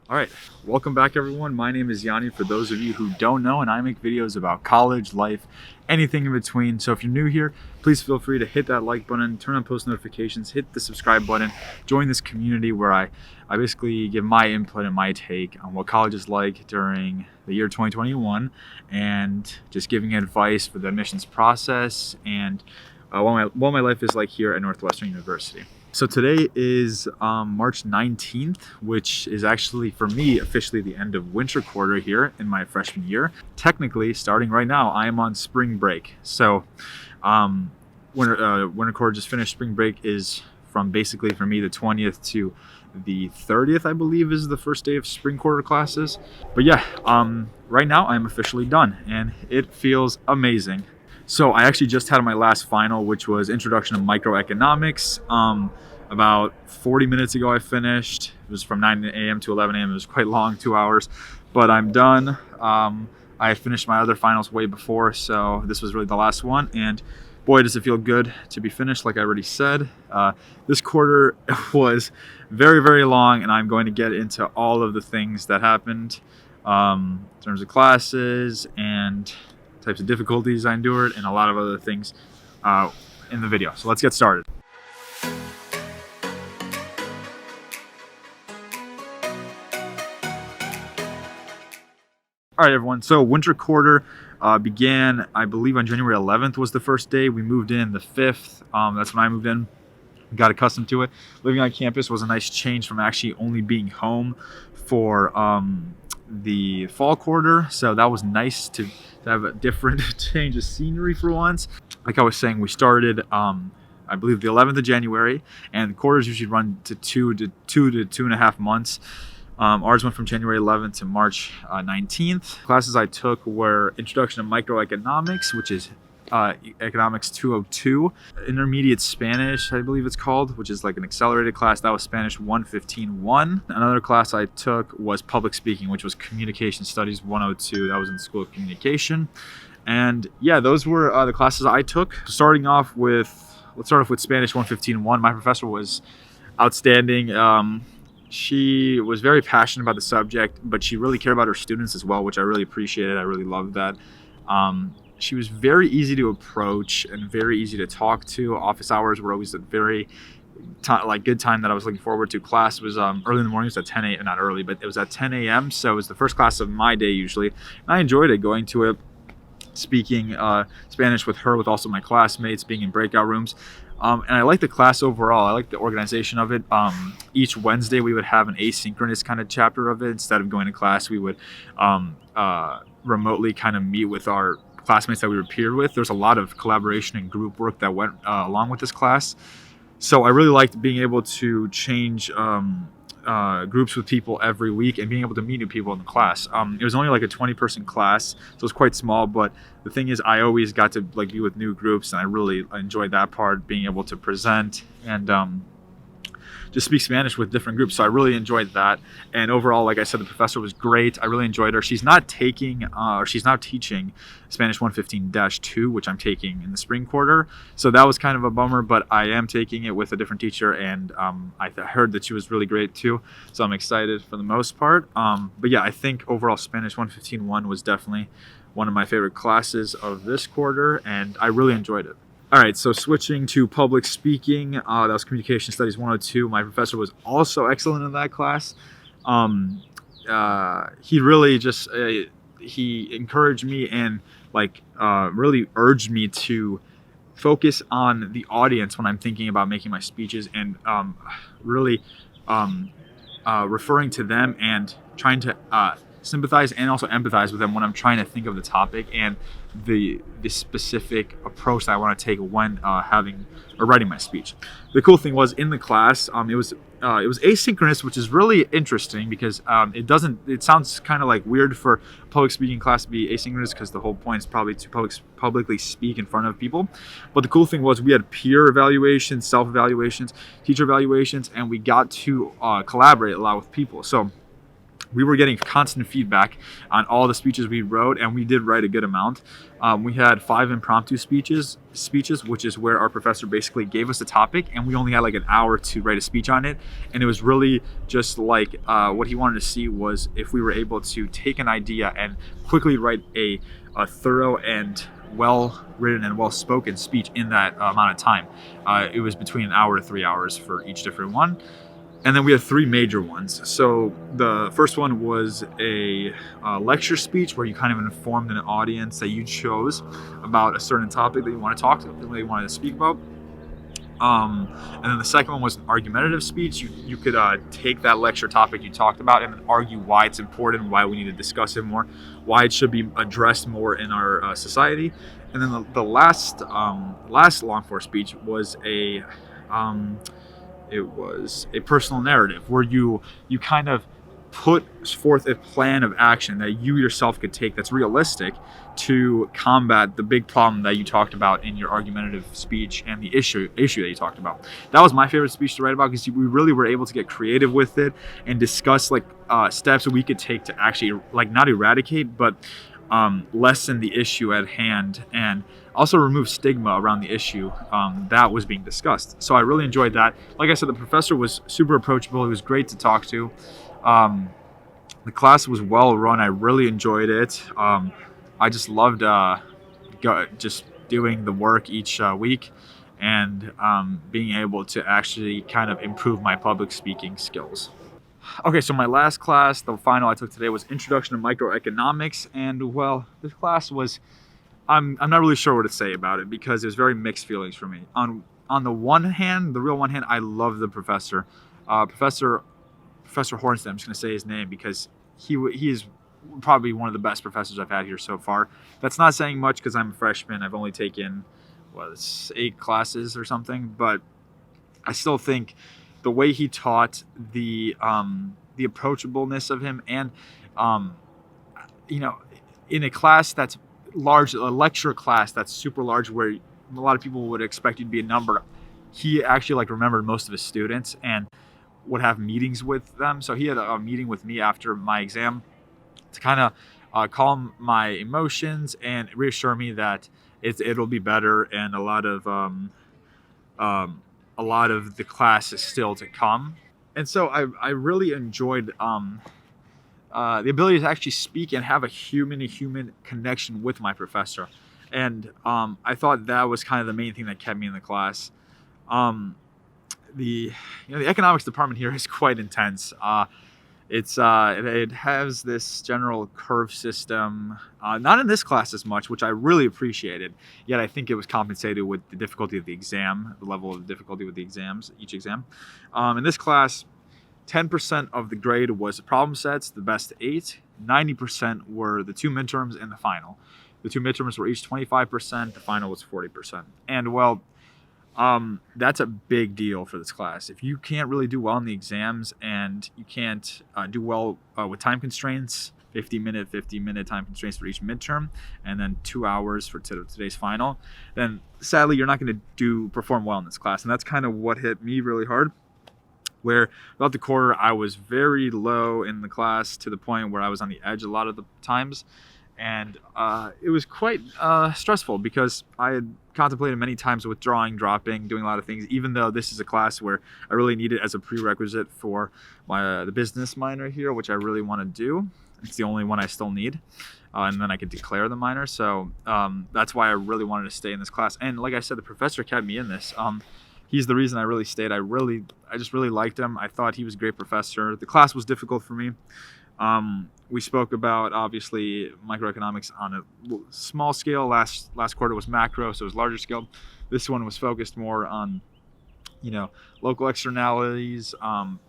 All right, welcome back everyone. My name is Yanni for those of you who don't know, and I make videos about college, life, anything in between. So if you're new here, please feel free to hit that like button, turn on post notifications, hit the subscribe button, join this community where I basically give my input and my take on what college is like during the year 2021 and just giving advice for the admissions process and what my life is like here at Northwestern University. So today is March 19th, which is actually for me officially the end of winter quarter here in my freshman year. Technically, starting right now, I am on spring break. So winter quarter just finished. Spring break is from basically for me the 20th to the 30th, I believe, is the first day of spring quarter classes. But yeah, right now I'm officially done and it feels amazing. So I actually just had my last final, which was Introduction to Microeconomics. About 40 minutes ago I finished. It was from 9 a.m. to 11 a.m. It was quite long, 2 hours, but I'm done. I finished my other finals way before, so this was really the last one. And boy, does it feel good to be finished, like I already said. This quarter was very, very long, and I'm going to get into all of the things that happened in terms of classes and types of difficulties I endured and a lot of other things in the video. So let's get started. All right, everyone. So winter quarter began, I believe, on January 11th was the first day. We moved in the 5th. That's when I moved in. Got accustomed to it. Living on campus was a nice change from actually only being home for the fall quarter. So that was nice to have a different change of scenery for once. Like I was saying, we started I believe the 11th of January, and quarters usually run to two to 2.5 months. Ours went from January 11th to March 19th. Classes I took were Introduction to Microeconomics, which is Economics 202, Intermediate Spanish, I believe it's called, which is like an accelerated class. That was Spanish 115-1. Another class I took was Public Speaking, which was Communication Studies 102. That was in the School of Communication. And yeah, those were the classes I took. Let's start off with Spanish 115-1. My professor was outstanding. She was very passionate about the subject, but she really cared about her students as well, which I really appreciated. I really loved that. She was very easy to approach and very easy to talk to. Office hours were always a very good time that I was looking forward to. Class was early in the morning. It was at 10 a.m. Not early, but it was at 10 a.m. So it was the first class of my day usually. And I enjoyed it, going to it, speaking Spanish with her, with also my classmates, being in breakout rooms. And I liked the class overall. I liked the organization of it. Each Wednesday we would have an asynchronous kind of chapter of it. Instead of going to class, we would remotely kind of meet with our classmates that we were paired with. There's a lot of collaboration and group work that went along with this class. So I really liked being able to change groups with people every week and being able to meet new people in the class. It was only like a 20-person class, so it was quite small, but the thing is I always got to like be with new groups, and I really enjoyed that part, being able to present and just speak Spanish with different groups. So I really enjoyed that. And overall, like I said, the professor was great. I really enjoyed her. She's not teaching Spanish 115-2, which I'm taking in the spring quarter. So that was kind of a bummer, but I am taking it with a different teacher, and I heard that she was really great too. So I'm excited for the most part. But yeah, I think overall Spanish 115-1 was definitely one of my favorite classes of this quarter, and I really enjoyed it. All right, so switching to public speaking, that was Communication Studies 102. My professor was also excellent in that class. He really just, he encouraged me and really urged me to focus on the audience when I'm thinking about making my speeches, and really referring to them and trying to sympathize and also empathize with them when I'm trying to think of the topic and the specific approach that I want to take when writing my speech. The cool thing was in the class, it was asynchronous, which is really interesting because it sounds kind of like weird for public speaking class to be asynchronous, because the whole point is probably to publicly speak in front of people. But the cool thing was we had peer evaluations, self-evaluations, teacher evaluations, and we got to collaborate a lot with people. So we were getting constant feedback on all the speeches we wrote, and we did write a good amount. We had 5 impromptu speeches, which is where our professor basically gave us a topic, and we only had like an hour to write a speech on it. And it was really just like what he wanted to see was if we were able to take an idea and quickly write a thorough and well-written and well-spoken speech in that amount of time. It was between an hour to 3 hours for each different one. And then we had 3 major ones. So the first one was a lecture speech where you kind of informed an audience that you chose about a certain topic that you want to talk to, that you wanted to speak about. And then the second one was an argumentative speech. You could take that lecture topic you talked about and then argue why it's important, why we need to discuss it more, why it should be addressed more in our society. And then the last long form speech was it was a personal narrative where you kind of put forth a plan of action that you yourself could take that's realistic to combat the big problem that you talked about in your argumentative speech and the issue that you talked about. That was my favorite speech to write about because we really were able to get creative with it and discuss like steps that we could take to actually like not eradicate but lessen the issue at hand and also remove stigma around the issue that was being discussed. So I really enjoyed that. Like I said, the professor was super approachable. He was great to talk to. The class was well run. I really enjoyed it. I just loved just doing the work each week and being able to actually kind of improve my public speaking skills. Okay, so my last class, the final I took today, was Introduction to Microeconomics, and well, this class was, I'm not really sure what to say about it because there's very mixed feelings for me. On the one hand, the real one hand, I love the professor, Professor Hornston. I'm just gonna say his name because he is probably one of the best professors I've had here so far. That's not saying much because I'm a freshman. I've only taken 8 classes or something, but I still think the way he taught, the approachableness of him, and in a class that's large, a lecture class that's super large, where a lot of people would expect you to be a number, he actually remembered most of his students and would have meetings with them. So he had a meeting with me after my exam to kind of calm my emotions and reassure me that it'll be better, and a lot of the class is still to come. And so I really enjoyed the ability to actually speak and have a human connection with my professor. And I thought that was kind of the main thing that kept me in the class. The economics department here is quite intense. It has this general curve system, not in this class as much, which I really appreciated. Yet I think it was compensated with the difficulty of the exam, the level of difficulty with the exams, each exam. In this class, 10% of the grade was problem sets, the best 8. 90% were the 2 midterms and the final. The 2 midterms were each 25%. The final was 40%. And well, that's a big deal for this class. If you can't really do well in the exams and you can't do well with time constraints, 50-minute time constraints for each midterm, and then 2 hours for today's final, then sadly you're not going to perform well in this class. And that's kind of what hit me really hard, where throughout the quarter I was very low in the class to the point where I was on the edge a lot of the times. And it was quite stressful because I had contemplated many times withdrawing, dropping, doing a lot of things, even though this is a class where I really need it as a prerequisite for the business minor here, which I really want to do. It's the only one I still need. And then I could declare the minor. So that's why I really wanted to stay in this class. And like I said, the professor kept me in this. He's the reason I really stayed. I just really liked him. I thought he was a great professor. The class was difficult for me. We spoke about, obviously, microeconomics on a small scale. Last quarter was macro, so it was larger scale. This one was focused more on, local externalities,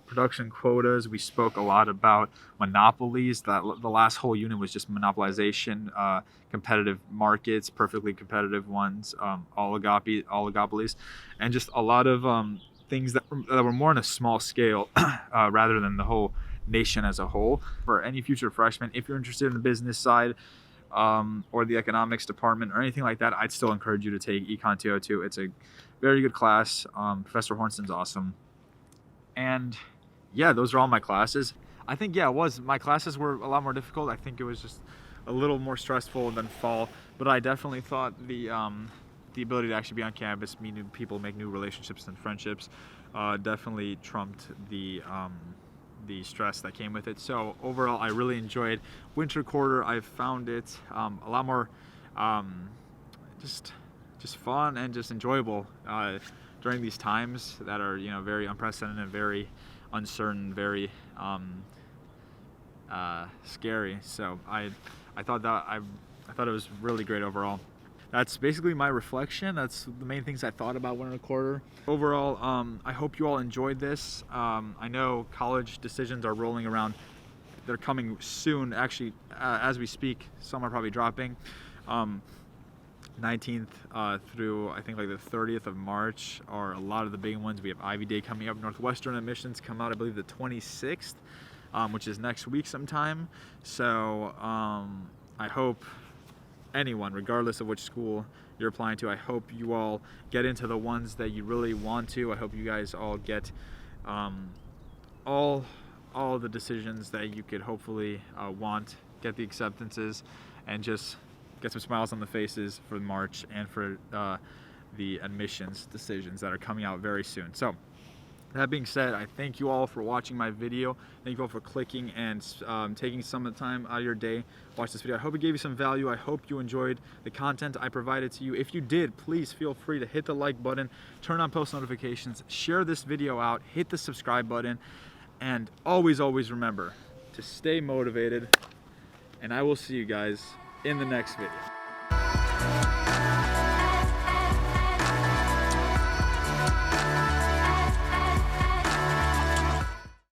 production quotas. We spoke a lot about monopolies. The last whole unit was just monopolization, competitive markets, perfectly competitive ones, oligopolies, and just a lot of things that were more on a small scale rather than the whole nation as a whole. For any future freshmen, if you're interested in the business side or the economics department or anything like that, I'd still encourage you to take Econ 202. It's a very good class. Professor Hornston's awesome. And yeah, those are all my classes. I think, yeah, it was. My classes were a lot more difficult. I think it was just a little more stressful than fall, but I definitely thought the ability to actually be on campus, meet new people, make new relationships and friendships, definitely trumped the stress that came with it. So overall, I really enjoyed winter quarter. I found it a lot more just fun and just enjoyable during these times that are, you know, very unprecedented, very uncertain, very scary. So I thought it was really great overall. That's basically my reflection. That's the main things I thought about winter quarter. Overall, I hope you all enjoyed this. I know college decisions are rolling around. They're coming soon. Actually, as we speak, some are probably dropping. 19th through I think like the 30th of March are a lot of the big ones. We have Ivy Day coming up. Northwestern admissions come out, I believe, the 26th, which is next week sometime. So I hope anyone, regardless of which school you're applying to, I hope you all get into the ones that you really want to. I hope you guys all get all the decisions that you could hopefully want, get the acceptances, and just get some smiles on the faces for March and for the admissions decisions that are coming out very soon. So that being said, I thank you all for watching my video. Thank you all for clicking and taking some of the time out of your day to watch this video. I hope it gave you some value. I hope you enjoyed the content I provided to you. If you did, please feel free to hit the like button, turn on post notifications, share this video out, hit the subscribe button, and always remember to stay motivated. And I will see you guys in the next video.